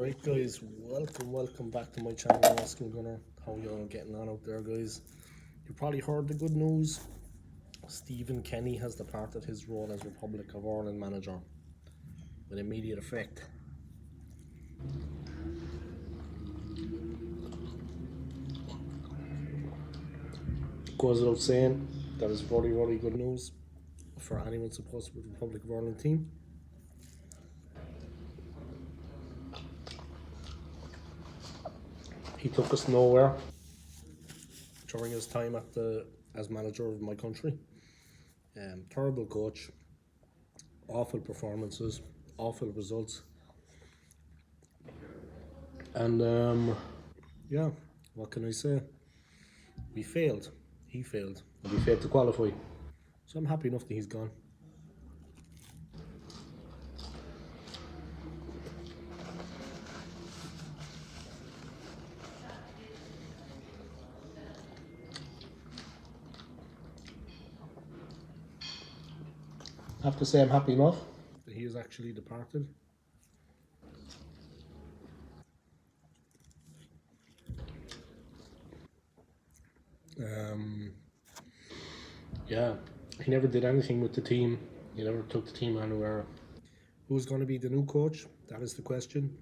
Right guys, welcome back to my channel, Skool Gunner. How you all getting on out there, guys? You probably heard the good news. Stephen Kenny has departed his role as Republic of Ireland manager with immediate effect. Goes without saying, that is very good news for anyone supposed to be the Republic of Ireland team. He took us nowhere during his time as manager of my country. Terrible coach, awful performances, awful results, and yeah, what can I say? We failed. He failed, and we failed to qualify. So I'm happy enough that he's gone. I have to say I'm happy enough that he has actually departed. Yeah, he never did anything with the team. He never took the team anywhere. Who's going to be the new coach? That is the question.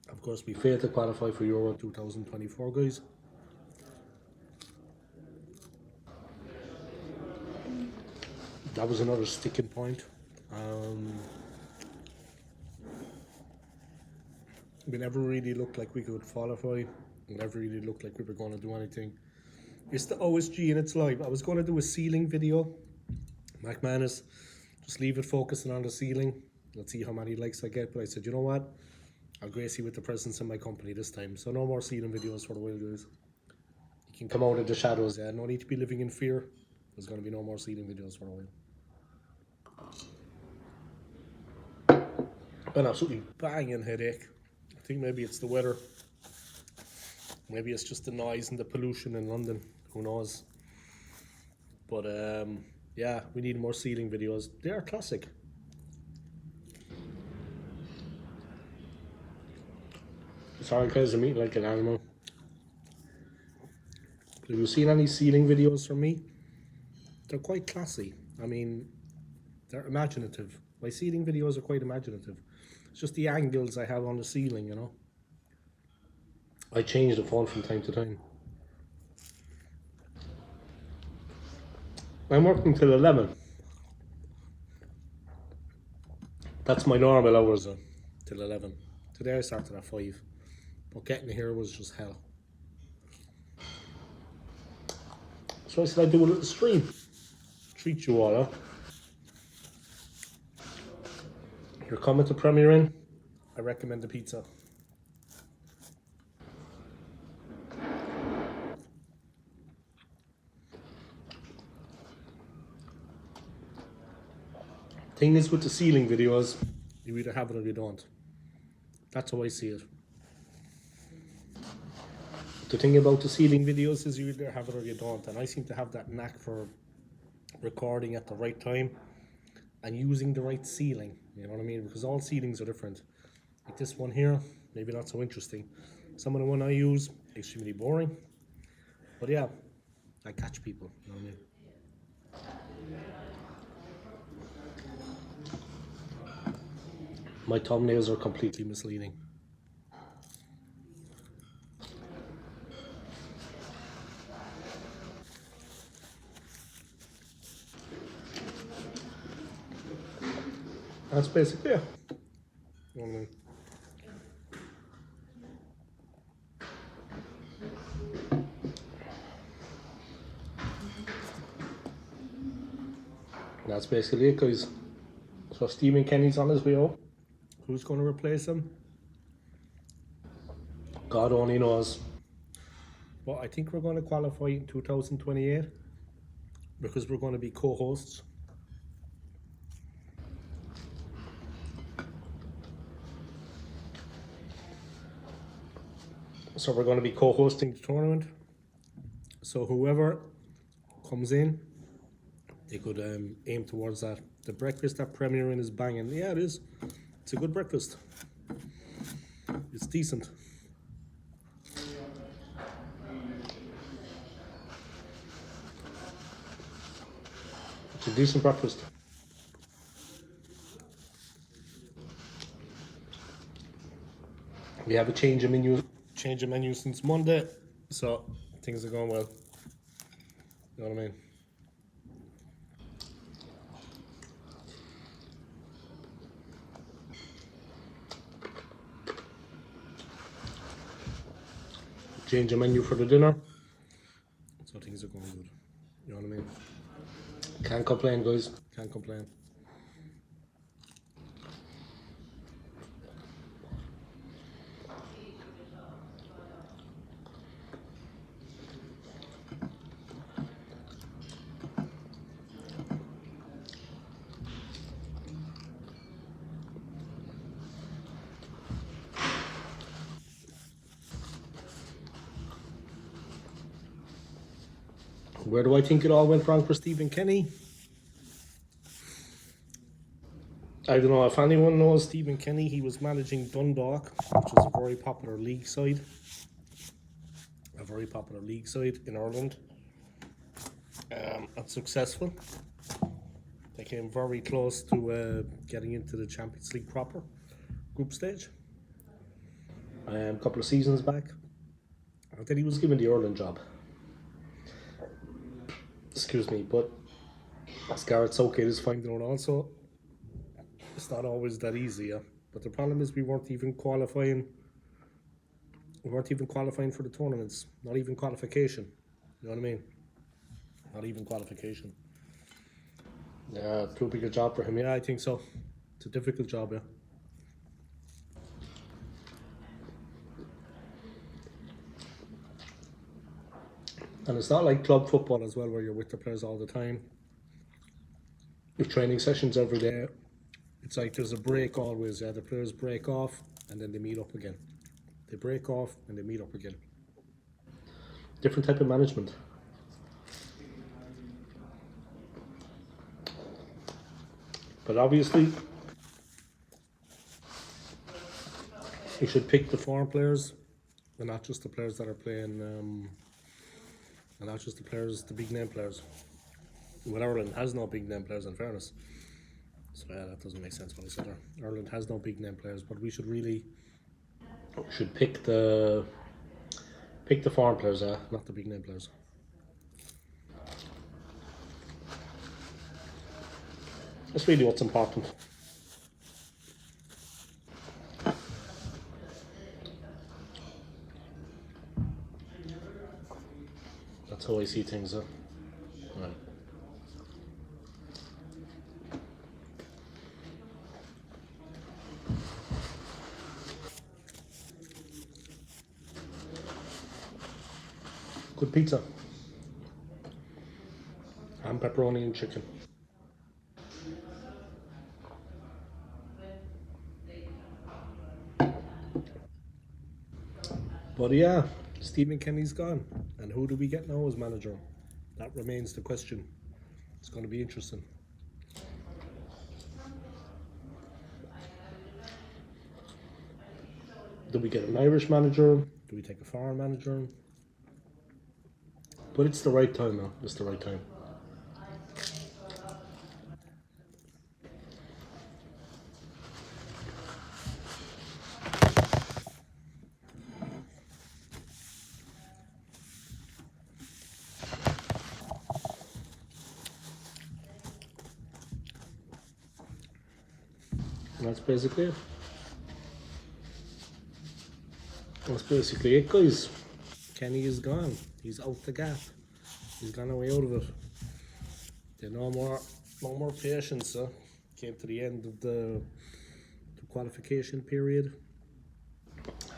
Of course, we failed to qualify for Euro 2024, guys. That was another sticking point. We never really looked like we could qualify. We never really looked like we were going to do anything. It's the OSG and it's live. I was going to do a ceiling video. McManus, just leave it focusing on the ceiling. Let's see how many likes I get. But I said, you know what? I'll grace you with the presence in my company this time. So no more ceiling videos for the while, guys. You can come out of the shadows. Yeah, no need to be living in fear. There's going to be no more ceiling videos for a while. An absolutely banging headache. I think maybe it's the weather. Maybe it's just the noise and the pollution in London. Who knows? But yeah, we need more ceiling videos. They are classic. Sorry guys, I'm eating like an animal. Have you seen any ceiling videos from me? They're quite classy. I mean, they're imaginative. My ceiling videos are quite imaginative. It's just the angles I have on the ceiling, you know. I change the phone from time to time. I'm working till 11. That's my normal hours till 11. Today I started at 5. But getting here was just hell. So I said I'd do a little stream. Treat you all, huh? You're coming to Premier Inn? I recommend the pizza. Thing is with the ceiling videos, you either have it or you don't. That's how I see it. The thing about the ceiling videos is you either have it or you don't, and I seem to have that knack for recording at the right time and using the right ceiling, you know what I mean? Because all ceilings are different. Like this one here, maybe not so interesting. Some of the one I use, extremely boring. But yeah, I catch people, you know what I mean? My thumbnails are completely misleading. That's basically it. You know what I mean? That's basically it, guys. So Stephen Kenny's on his way out. Who's going to replace him? God only knows. But I think we're going to qualify in 2028 because we're going to be co-hosts. So we're going to be co-hosting the tournament. So whoever comes in, they could aim towards that. The breakfast at Premier Inn is banging. Yeah, it is. It's a good breakfast. It's decent. It's a decent breakfast. We have a change of menu since Monday, so things are going well. You know what I mean? Change the menu for the dinner, so things are going good. You know what I mean? Can't complain, guys. Can't complain. Where do I think it all went wrong for Stephen Kenny? I don't know if anyone knows Stephen Kenny. He was managing Dundalk, which is a very popular league side. A very popular league side in Ireland. And successful. They came very close to getting into the Champions League proper group stage. A couple of seasons back. And then he was given the Ireland job. Excuse me, but as Gareth Southgate is finding out also, it's not always that easy, yeah. But the problem is we weren't even qualifying for the tournaments. Not even qualification. You know what I mean? Not even qualification. Yeah, too big a job for him. Yeah, I think so. It's a difficult job, yeah. And it's not like club football as well, where you're with the players all the time. With training sessions every day, it's like there's a break always. Yeah, the players break off and then they meet up again. They break off and they meet up again. Different type of management. But obviously, you should pick the foreign players, and not just the players that are playing, and not just the big name players. Well, Ireland has no big name players, in fairness. So yeah, that doesn't make sense what I said there. Ireland has no big name players, but we should pick the foreign players, not the big name players. That's really what's important. That's how I see things. Right. Good pizza. And pepperoni and chicken. But yeah, Stephen Kenny's gone. And who do we get now as manager? That remains the question. It's going to be interesting. Do we get an Irish manager? Do we take a foreign manager? But it's the right time now. It's the right time. And that's basically it. That's basically it, guys. Kenny is gone. He's out the gap. He's gone away out of it. There's no more patience. Came to the end of the qualification period,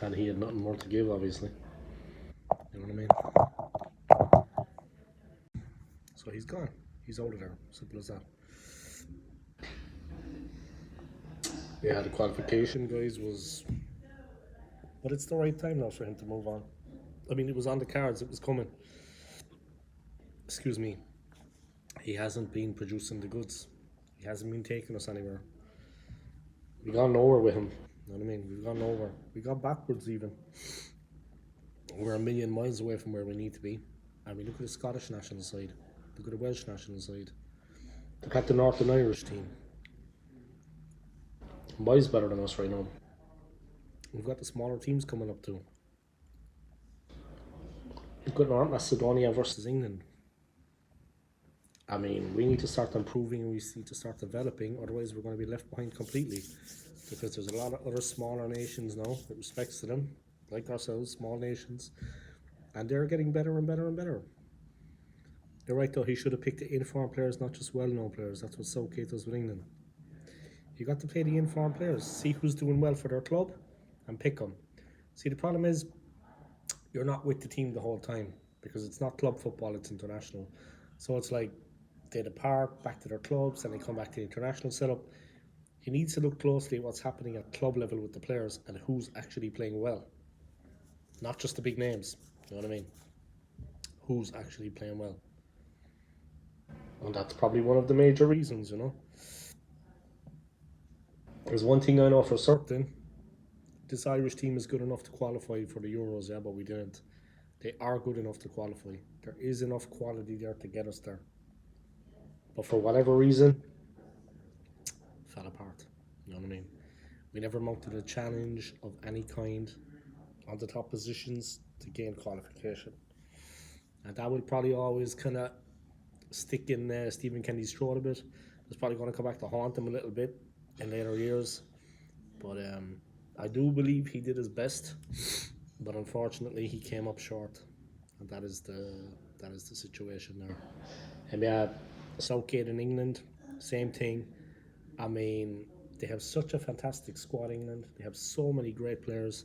and he had nothing more to give, obviously. You know what I mean? So he's gone. He's out of there. Simple as that. Yeah, the qualification, guys, was... But it's the right time now for him to move on. I mean, it was on the cards. It was coming. Excuse me. He hasn't been producing the goods. He hasn't been taking us anywhere. We got nowhere with him. You know what I mean? We've gone nowhere. We got backwards even. We're a million miles away from where we need to be. I mean, look at the Scottish national side. Look at the Welsh national side. Look at the Northern Irish team. Miles better than us right now. We've got the smaller teams coming up too. We've got North Macedonia versus England. I mean, we need to start improving and we need to start developing, otherwise we're going to be left behind completely. Because there's a lot of other smaller nations now, with respects to them, like ourselves, small nations, and they're getting better and better and better. You're right though, he should have picked the informed players, not just well-known players. That's what Southgate does with England. You got to play the informed players, see who's doing well for their club, and pick them. See, the problem is, you're not with the team the whole time, because it's not club football, it's international. So it's like, they depart back to their clubs, and they come back to the international setup. He needs to look closely at what's happening at club level with the players, and who's actually playing well. Not just the big names, you know what I mean? Who's actually playing well. And that's probably one of the major reasons, you know. There's one thing I know for certain. This Irish team is good enough to qualify for the Euros, yeah, but we didn't. They are good enough to qualify. There is enough quality there to get us there. But for whatever reason, fell apart. You know what I mean? We never mounted a challenge of any kind on the top positions to gain qualification. And that will probably always kind of stick in Stephen Kenny's throat a bit. It's probably going to come back to haunt him a little bit in later years. But I do believe he did his best. But unfortunately, he came up short. And that is the situation there. And yeah, Southgate in England, same thing. I mean, they have such a fantastic squad, England. They have so many great players.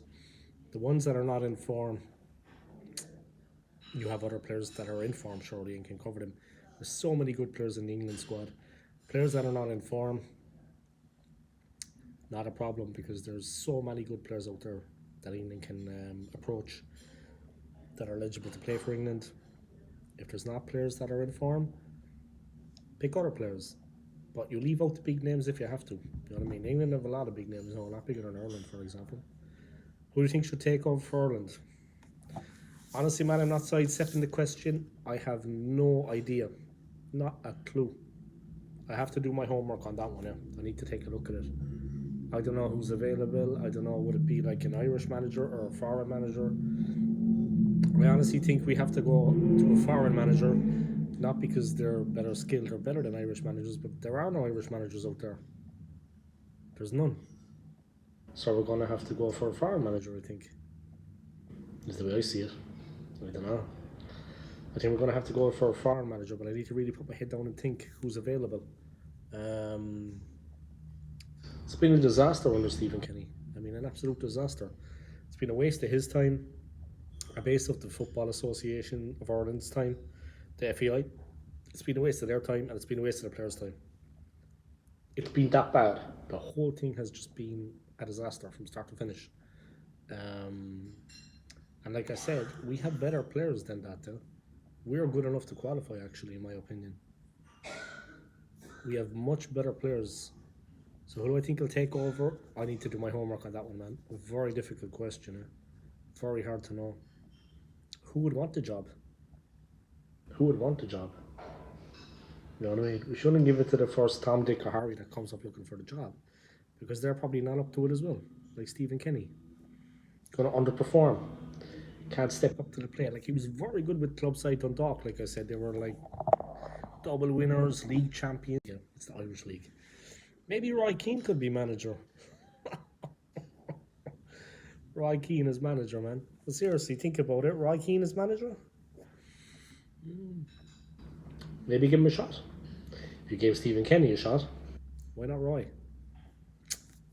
The ones that are not in form, you have other players that are in form, surely, and can cover them. There's so many good players in the England squad. Players that are not in form, not a problem, because there's so many good players out there that England can approach that are eligible to play for England. If there's not players that are in form, pick other players. But you leave out the big names if you have to. You know what I mean? England have a lot of big names, a lot bigger than Ireland, for example. Who do you think should take over for Ireland? Honestly, man, I'm not sidestepping the question. I have no idea. Not a clue. I have to do my homework on that one, yeah. I need to take a look at it. I don't know who's available. I don't know, would it be like an Irish manager or a foreign manager? I honestly think we have to go to a foreign manager, not because they're better skilled or better than Irish managers, but there are no Irish managers out there. There's none. So we're going to have to go for a foreign manager, I think. Is the way I see it. I don't know. I think we're going to have to go for a foreign manager, but I need to really put my head down and think who's available. It's been a disaster under Stephen Kenny. I mean, an absolute disaster. It's been a waste of his time, a waste of the Football Association of Ireland's time, the FAI. It's been a waste of their time, and it's been a waste of the players' time. It's been that bad. The whole thing has just been a disaster from start to finish. And like I said, we have better players than that, though. We're good enough to qualify, actually, in my opinion. We have much better players. So who do I think will take over? I need to do my homework on that one, man. A very difficult question. Very hard to know. Who would want the job? Who would want the job? You know what I mean? We shouldn't give it to the first Tom, Dick, or Harry that comes up looking for the job, because they're probably not up to it as well, like Stephen Kenny. Going to underperform. Can't step up to the plate. Like, he was very good with club side Dundalk. Like I said, they were like double winners, league champions. Yeah, it's the Irish League. Maybe Roy Keane could be manager. Roy Keane as manager, man. But seriously, think about it. Roy Keane as manager? Maybe give him a shot. If you gave Stephen Kenny a shot, why not Roy?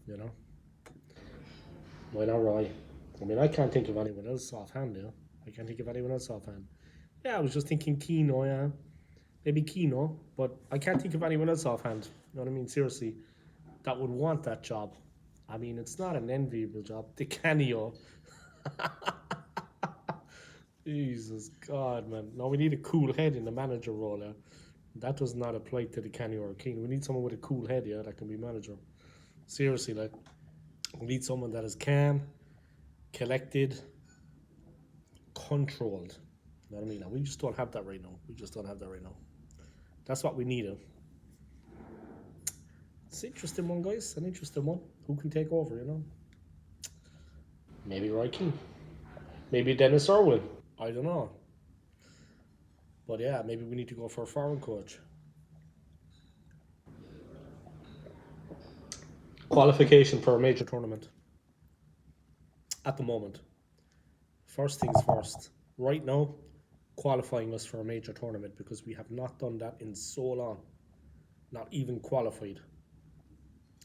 You know? Why not Roy? I mean, I can't think of anyone else offhand, you know? I can't think of anyone else offhand. Yeah, I was just thinking Keano, yeah. Maybe Keano, but I can't think of anyone else offhand. You know what I mean? Seriously, that would want that job. I mean, it's not an enviable job. The Canio. Jesus God, man. No, we need a cool head in the manager role, yeah. That does not apply to the Canio or Keane. We need someone with a cool head, yeah, that can be manager. Seriously, like, We need someone that is calm, collected, controlled. You know what I mean? And we just don't have that right now. We just don't have that right now. That's what we need. It's an interesting one, guys. An interesting one. Who can take over, you know? Maybe Roy Keane. Maybe Dennis Irwin. I don't know. But yeah, maybe we need to go for a foreign coach. Qualification for a major tournament at the moment. First things first. Right now, qualifying us for a major tournament because we have not done that in so long. Not even qualified.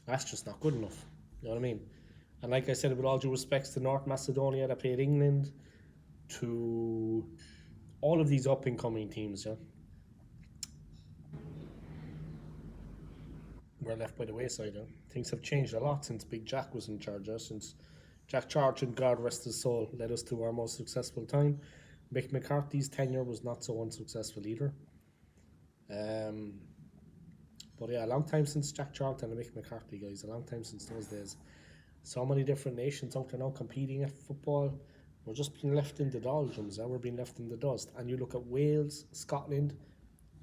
That's just not good enough. You know what I mean? And like I said, with all due respects to North Macedonia that played England, to all of these up and coming teams, yeah, we're left by the wayside. Yeah? Things have changed a lot since Big Jack was in charge. Yeah? Since Jack Charlton, God rest his soul, led us to our most successful time. Mick McCarthy's tenure was not so unsuccessful either. Um, but yeah, a long time since Jack Charlton and Mick McCarthy, guys. A long time since those days. So many different nations out there now competing at football. We're just being left in the doldrums, and we're being left in the dust. And you look at Wales, Scotland,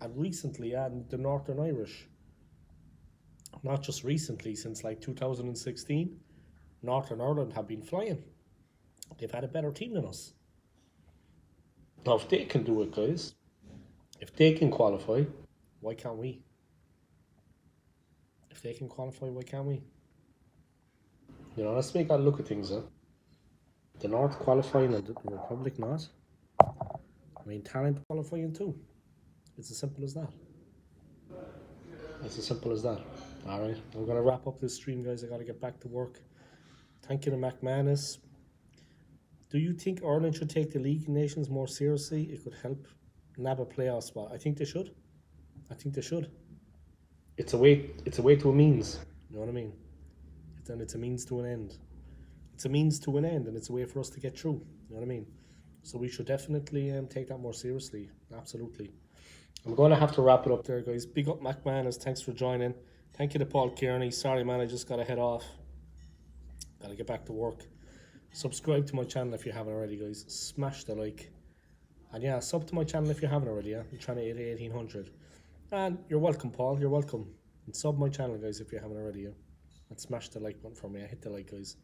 and recently, and the Northern Irish. Not just recently, since like 2016, Northern Ireland have been flying. They've had a better team than us. Now, if they can do it, guys, if they can qualify, why can't we? If they can qualify, why can't we? You know, that's the way you got to look at things. The North qualifying and the Republic not. I mean, talent qualifying too. It's as simple as that. It's as simple as that. All right, I'm gonna wrap up this stream, guys. I gotta get back to work. Thank you to McManus. Do you think Ireland should take the League of Nations more seriously? It could help nab a playoff spot. I think they should. I think they should. It's a way. It's a way to a means. You know what I mean? It's a means to an end. It's a means to an end, and it's a way for us to get through. You know what I mean? So we should definitely take that more seriously. Absolutely. I'm going to have to wrap it up there, guys. Big up McManus. Thanks for joining. Thank you to Paul Kearney. Sorry, man, I just got to head off. Got to get back to work. Subscribe to my channel if you haven't already, guys. Smash the like. And yeah, sub to my channel if you haven't already, yeah? I'm trying to hit 1800. And you're welcome, Paul. You're welcome. And sub my channel, guys, if you haven't already, yeah? And smash the like button for me. I hit the like, guys.